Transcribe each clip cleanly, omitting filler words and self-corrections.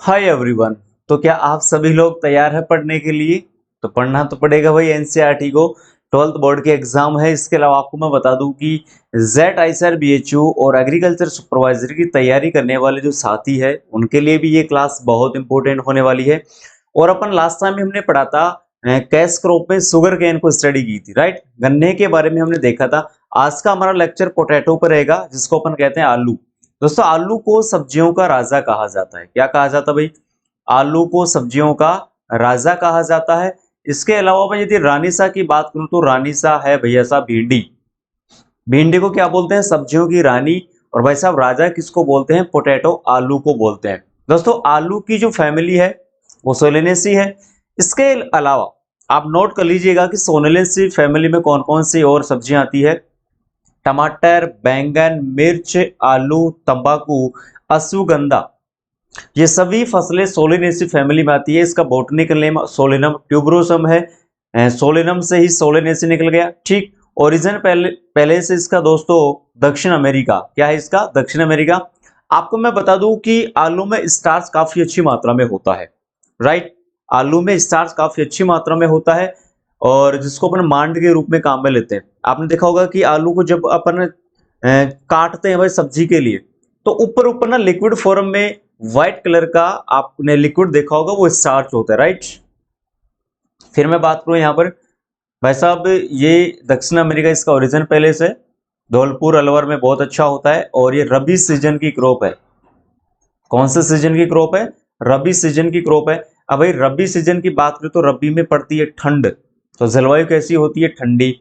Hi everyone. तो क्या आप सभी लोग तैयार हैं पढ़ने के लिए? तो पढ़ना तो पड़ेगा भाई एनसीईआरटी को। 12th बोर्ड के एग्जाम है। इसके अलावा आपको मैं बता दूं कि जेड आईसीआर बीएचयू और एग्रीकल्चर सुपरवाइजर की तैयारी करने वाले जो साथी है उनके लिए भी ये क्लास बहुत इंपॉर्टेंट होने वाली है। और अपन लास्ट टाइम हमने पढ़ा था कैश क्रॉप में शुगर केन को स्टडी की थी, राइट। गन्ने के बारे में हमने देखा था। आज का हमारा लेक्चर पोटैटो पर रहेगा, जिसको अपन कहते हैं आलू। दोस्तों, आलू को सब्जियों का राजा कहा जाता है। क्या कहा जाता है भाई? आलू को सब्जियों का राजा कहा जाता है। इसके अलावा भाई यदि रानीसा की बात करूं तो रानीसा है भैया साहब भिंडी। भिंडी को क्या बोलते हैं? सब्जियों की रानी। और भाई साहब राजा किसको बोलते हैं? पोटैटो, आलू को बोलते हैं। दोस्तों, आलू की जो फैमिली है वो सोलेनेसी है। इसके अलावा आप नोट कर लीजिएगा कि सोलेनेसी फैमिली में कौन कौन सी और सब्जियां आती है। टमाटर, बैंगन, मिर्च, आलू, तंबाकू, अश्वगंधा, ये सभी फसलें सोलेनेसी फैमिली में आती है। इसका बॉटनिकल नेम सोलेनम ट्यूबरोसम है। सोलेनम से ही सोलेनेसी निकल गया, ठीक। ओरिजिन पहले पहले से इसका दोस्तों दक्षिण अमेरिका। क्या है इसका? दक्षिण अमेरिका। आपको मैं बता दूं कि आलू में स्टार्च काफी अच्छी मात्रा में होता है, राइट। आलू में स्टार्च काफी अच्छी मात्रा में होता है और जिसको अपन मांड के रूप में काम में लेते हैं। आपने देखा होगा कि आलू को जब अपन काटते हैं भाई सब्जी के लिए, तो ऊपर ऊपर ना लिक्विड फॉर्म में व्हाइट कलर का आपने लिक्विड देखा होगा, वो स्टार्च होता है, राइट। फिर मैं बात करूं यहाँ पर, भाई साहब ये दक्षिण अमेरिका इसका ओरिजिन पहले से धौलपुर अलवर में बहुत अच्छा होता है और ये रबी सीजन की क्रॉप है। कौन से सीजन की क्रॉप है? रबी सीजन की क्रॉप है। अब भाई रबी सीजन की बात करें तो रबी में पड़ती है ठंड, तो जलवायु कैसी होती है? ठंडी।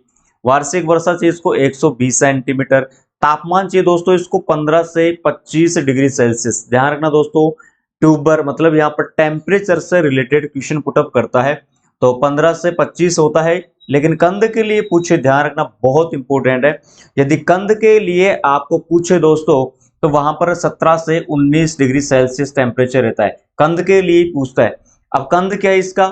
वार्षिक वर्षा चाहिए इसको 120 सेंटीमीटर। तापमान चाहिए दोस्तों इसको 15 से 25 डिग्री सेल्सियस। ध्यान रखना दोस्तों, ट्यूबर मतलब यहाँ पर टेम्परेचर से रिलेटेड क्वेश्चन पुटअप करता है, तो 15 से 25 होता है। लेकिन कंद के लिए पूछे, ध्यान रखना बहुत इंपॉर्टेंट है। यदि कंद के लिए आपको पूछे दोस्तों तो वहां पर 17 से 19 डिग्री सेल्सियस टेम्परेचर रहता है। कंद के लिए पूछता है। अब कंद क्या है इसका?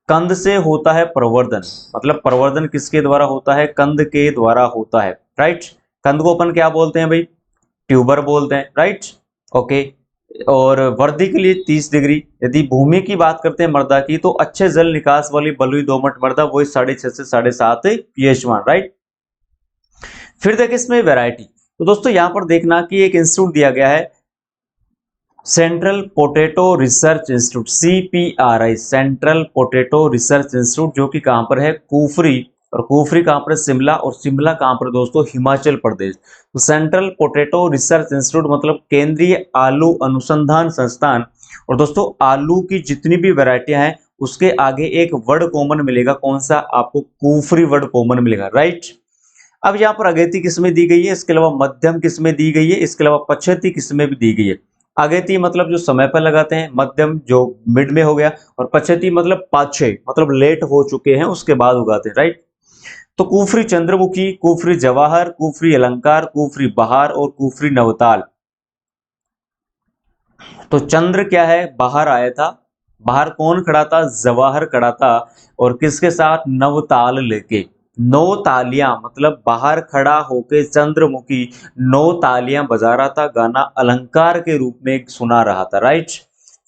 कंद से होता है प्रवर्धन। मतलब प्रवर्धन किसके द्वारा होता है? कंद के द्वारा होता है, राइट। कंद को अपन क्या बोलते हैं भाई? ट्यूबर बोलते हैं, राइट। ओके। और वृद्धि के लिए 30 डिग्री। यदि भूमि की बात करते हैं मृदा की, तो अच्छे जल निकास वाली बलुई दोमट मृदा वही 6.5 से 7.5 पीएच मान, राइट। फिर देखिए इसमें वैरायटी। तो दोस्तों यहां पर देखना कि एक इंस्टीट्यूट दिया गया है, central potato research institute, CPRI, central potato research institute, जो कि कहां पर है? कुफरी। और कुफरी कहां पर है? शिमला। और शिमला कहां पर दोस्तों? हिमाचल प्रदेश। तो सेंट्रल पोटैटो रिसर्च इंस्टीट्यूट मतलब केंद्रीय आलू अनुसंधान संस्थान। और दोस्तों आलू की जितनी भी वैरायटियां हैं उसके आगे एक वर्ड कॉमन मिलेगा। कौन सा? आपको कुफरी वर्ड कॉमन मिलेगा, राइट। अब यहाँ पर अगेती किस्में दी गई है, इसके अलावा मध्यम किस्में दी गई है, इसके अलावा पछेती किस्में भी दी गई है। अगेती मतलब जो समय पर लगाते हैं, मध्यम जो मिड में हो गया, और पछेती मतलब पाछे मतलब लेट हो चुके हैं उसके बाद उगाते हैं, राइट। तो कुफरी चंद्रमुखी, कुफरी जवाहर, कुफरी अलंकार, कुफरी बहार और कुफरी नवताल। तो चंद्र क्या है? बाहर आया था। बाहर कौन खड़ा था? जवाहर खड़ा था। और किसके साथ? नवताल लेके। नौ तालियां मतलब बाहर खड़ा होके चंद्रमुखी नौ तालियां बजा रहा था, गाना अलंकार के रूप में सुना रहा था, राइट।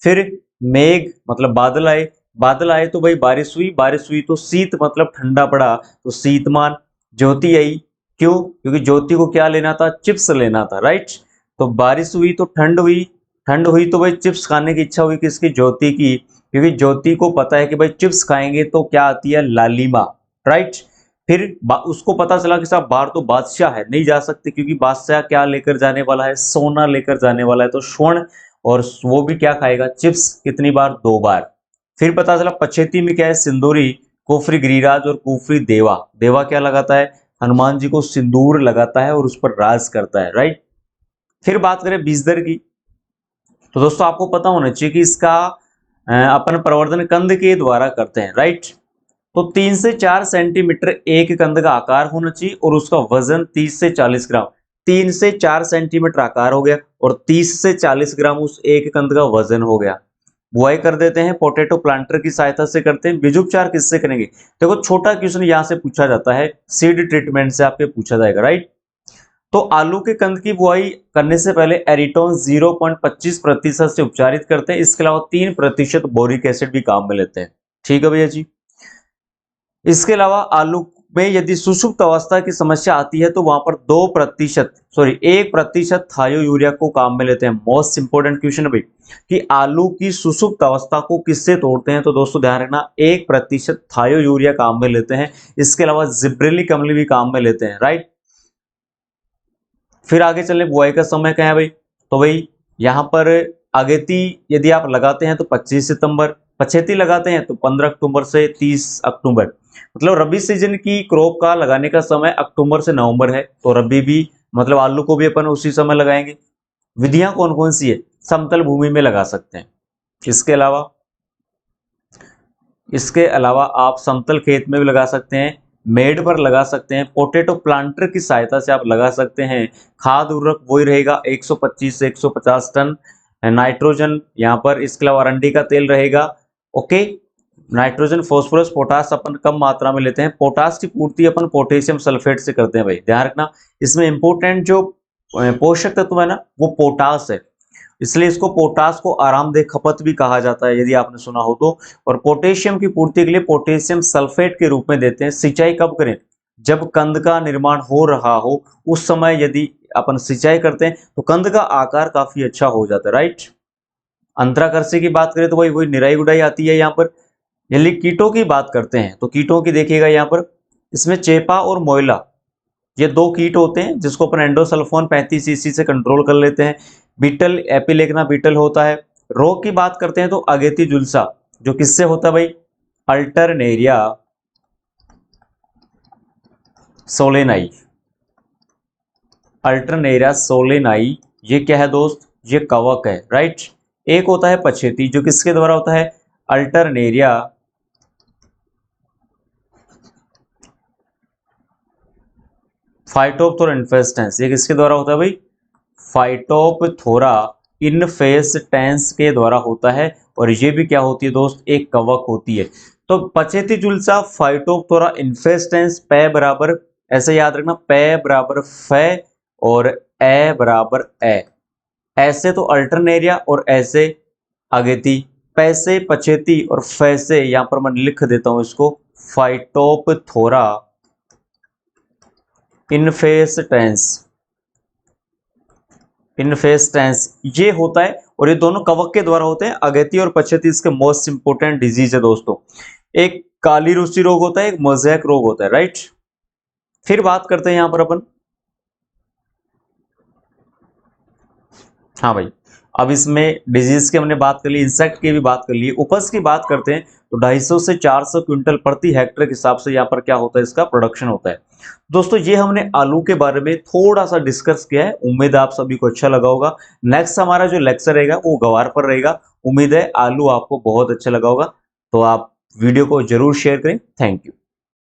फिर मेघ मतलब बादल आए। बादल आए तो भाई बारिश हुई, बारिश हुई तो शीत मतलब ठंडा पड़ा, तो शीतमान। ज्योति आई। क्यों? क्योंकि ज्योति को क्या लेना था? चिप्स लेना था, राइट। तो बारिश हुई तो ठंड हुई। ठंड हुई तो भाई चिप्स खाने की इच्छा हुई किसकी? ज्योति की। क्योंकि ज्योति को पता है कि भाई चिप्स खाएंगे तो क्या आती है? लालिमा, राइट। फिर उसको पता चला कि साहब बाहर तो बादशाह है, नहीं जा सकते, क्योंकि बादशाह क्या लेकर जाने वाला है? सोना लेकर जाने वाला है, तो स्वर्ण। और वो भी क्या खाएगा? चिप्स। कितनी बार? 2 बार। फिर पता चला पछेती में क्या है? सिंदूरी, कुफरी गिरिराज और कुफरी देवा। देवा क्या लगाता है? हनुमान जी को सिंदूर लगाता है और उस पर राज करता है, राइट। फिर बात करें बीज दर की, तो दोस्तों आपको पता होना चाहिए कि इसका अपन प्रवर्धन कंद के द्वारा करते हैं, राइट। तो 3 से 4 सेंटीमीटर एक कंद का आकार होना चाहिए और उसका वजन 30 से 40 ग्राम। 3 से 4 सेंटीमीटर आकार हो गया और 30 से 40 ग्राम उस एक कंद का वजन हो गया। बुआई कर देते हैं, पोटैटो प्लांटर की सहायता से करते हैं। बीजोपचार किससे करेंगे? देखो छोटा क्वेश्चन यहां से पूछा जाता है, सीड ट्रीटमेंट से आपके पूछा जाएगा, राइट। तो आलू के कंद की बुआई करने से पहले एरिटोन 0.25% से उपचारित करते हैं। इसके अलावा 3% बोरिक एसिड भी काम में लेते हैं। ठीक है भैया जी। इसके अलावा आलू में यदि सुषुप्त अवस्था की समस्या आती है तो वहां पर 1% थायो यूरिया को काम में लेते हैं। मोस्ट इंपोर्टेंट क्वेश्चन है भाई कि आलू की सुषुप्त अवस्था को किससे तोड़ते हैं, तो दोस्तों ध्यान रखना 1% थायो यूरिया काम में लेते हैं। इसके अलावा जिब्रेलिक अम्ल भी काम में लेते हैं, राइट। फिर आगे चले, बुआई का समय क्या है भाई, तो भाई यहाँ पर अगेती यदि आप लगाते हैं तो 25 सितंबर, पछेती लगाते हैं तो 15 अक्टूबर से 30 अक्टूबर। मतलब रबी सीजन की क्रॉप का लगाने का समय अक्टूबर से नवंबर है, तो रबी भी मतलब आलू को भी अपन उसी समय लगाएंगे। विधियां कौन कौन सी है, समतल भूमि में लगा सकते हैं। इसके अलावा आप समतल खेत में भी लगा सकते हैं, मेड पर लगा सकते हैं, पोटैटो प्लांटर की सहायता से आप लगा सकते हैं। खाद उर्वरक वही रहेगा 125 से 150 टन नाइट्रोजन यहाँ पर। इसके अलावा अरंडी का तेल रहेगा। ओके, नाइट्रोजन फॉस्फोरस पोटास अपन कम मात्रा में लेते हैं। पोटास की पूर्ति अपन पोटेशियम सल्फेट से करते हैं भाई, ध्यान रखना। इसमें इंपोर्टेंट जो पोषक तत्व है ना वो पोटास है, इसलिए इसको पोटास को आरामदेह खपत भी कहा जाता है यदि आपने सुना हो तो। और पोटेशियम की पूर्ति के लिए पोटेशियम सल्फेट के रूप में देते हैं। सिंचाई कब करें, जब कंद का निर्माण हो रहा हो उस समय यदि अपन सिंचाई करते हैं तो कंद का आकार काफी अच्छा हो जाता है, राइट। अंतराकृषि की बात करें तो वही निराई गुड़ाई आती है यहाँ पर। यदि कीटों की बात करते हैं तो कीटों की देखिएगा यहाँ पर, इसमें चेपा और मोइला ये दो कीट होते हैं जिसको अपन एंडोसल्फोन 35 ईसी से कंट्रोल कर लेते हैं। बीटल एपिलेग्ना बीटल होता है। रोग की बात करते हैं तो अगेती जुलसा जो किससे होता है भाई, अल्टरनेरिया सोलेनाई। अल्टरनेरिया सोलेनाई ये क्या है दोस्त, ये कवक है, राइट। एक होता है पछेती जो किसके द्वारा होता है, अल्टरनेरिया फाइटोप्थोरा इन्फेस्टेंस, ये किसके द्वारा होता है भाई, फाइटोप्थोरा इन्फेस्टेंस के द्वारा होता है। और ये भी क्या होती है दोस्त, एक कवक होती है। तो पछेती जुलसा फाइटोप्थोरा इन्फेस्टेंस, पै बराबर ऐसे याद रखना, पै बराबर फै और ए बराबर ए। ऐसे तो अल्टरनेरिया और ऐसे अगेती, पैसे पछेती और फैसे, यहां पर मैं लिख देता हूं इसको फाइटोप्थोरा इन्फेस्टेंस ये होता है। और ये दोनों कवक के द्वारा होते हैं। अगेती और पछेती इसके मोस्ट इंपोर्टेंट डिजीज है दोस्तों। एक काली रुसी रोग होता है, एक मोज़ेक रोग होता है, राइट। फिर बात करते हैं यहां पर अपन, हाँ भाई, अब इसमें डिजीज की हमने बात कर ली, इंसेक्ट की भी बात कर ली। उपज की बात करते हैं तो 250 से 400 क्विंटल प्रति हेक्टेयर के हिसाब से यहाँ पर क्या होता है, इसका प्रोडक्शन होता है। दोस्तों ये हमने आलू के बारे में थोड़ा सा डिस्कस किया है, उम्मीद है आप सभी को अच्छा लगा होगा। नेक्स्ट हमारा जो लेक्चर रहेगा वो गवार पर रहेगा। उम्मीद है आलू आपको बहुत अच्छा लगा होगा, तो आप वीडियो को जरूर शेयर करें। Thank you.